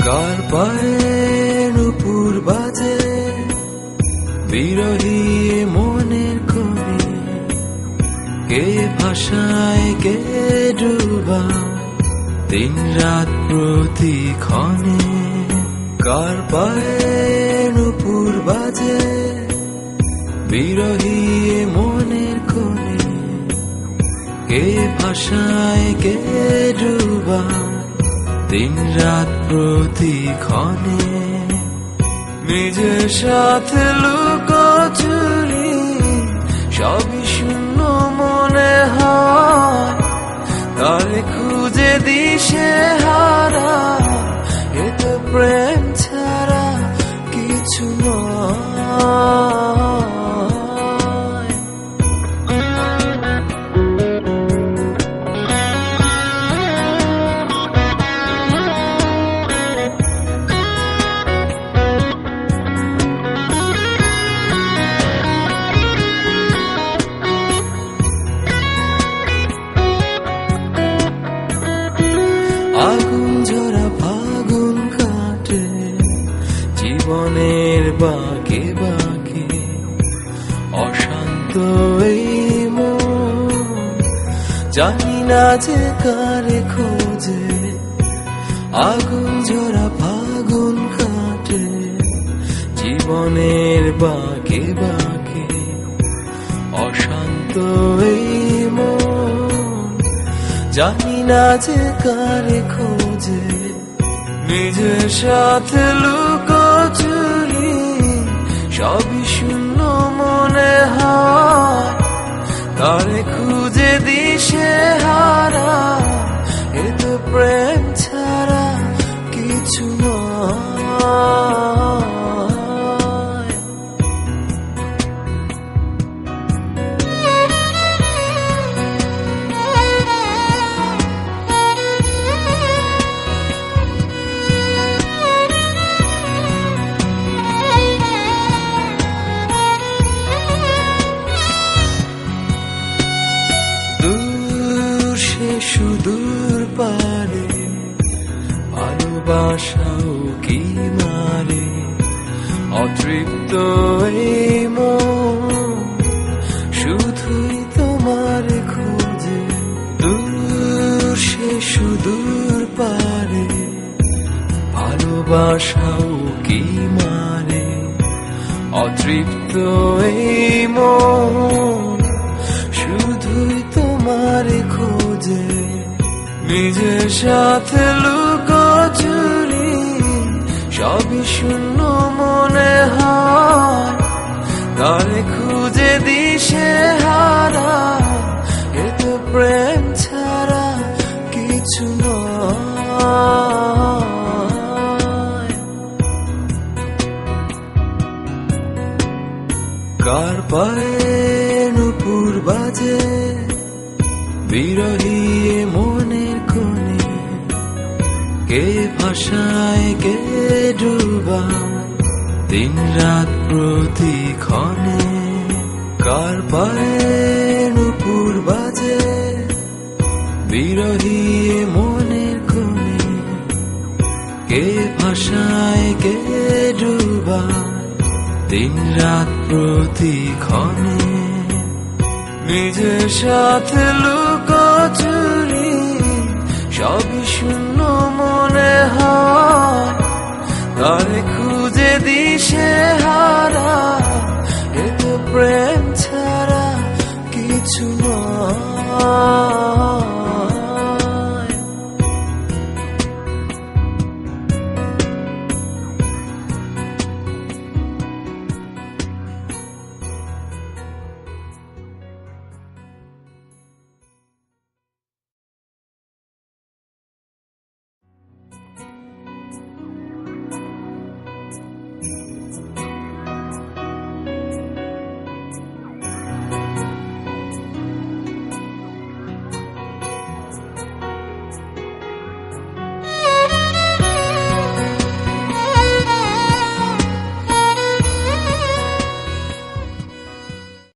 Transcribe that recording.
কার পায়ে নুপুর বাজে বিরহী মনের কোণে, কে ভাষায় কে ডুবায় দিন রাত প্রতিক্ষণে। কার পায়ে নুপুর বাজে বিরহী মনের কোণে, কে ভাষায় কে ডুবায় দিন রাত প্রতিক্ষণে। নিজের সাথে লুকোচুরি সবই শূন্য মনে হয়, তারে খুঁজে দিশে হারা এ তো প্রেম ছাড়া কিছু নয়। আগুন ঝরা ফাগুন কাটে জীবনের বাঁকে বাঁকে, অশান্ত এই মন জানি না যে কারে খোঁজে। আগুন ঝরা ফাগুন কাটে জীবনের বাঁকে বাঁকে, অশান্ত এই মন জানি না যে কারে খোঁজে। নিজের সাথে লুকোচুরি সবই শূন্য মনে হয়, তারে খুঁজে দিশে হারা এ তো প্রেম ছাড়া কিছু নয়। সুদূর পারে ভালোবাসাও কি মারে, অতৃপ্ত এই মন শুধুই তোমার খোঁজে। দূর সে সুদূর পারে ভালোবাসাও কি মারে, অতৃপ্ত এই মন শুধুই তোমার খোঁজে। নিজের সাথে লুকোচুরি সবই শূন্য মনে হয়, তারে খুঁজে দিশে হারা এ তো প্রেম ছাড়া কিছু নয়। কার পায়ে নুপুর বাজে বিরহী মনের কোণে, কে ভাষায় কে ডুবায় দিন রাত প্রতিক্ষণে। কার পায়ে নুপুর বাজে বিরহী মনের কোণে, কে ভাষায় কে ডুবায় দিন রাত প্রতিক্ষণে। নিজের সাথে লুকোচুরি সবই শূন্য মনে হয়, তারে খুঁজে দিশে হারা এ তো প্রেম ছাড়া কিছু নয়।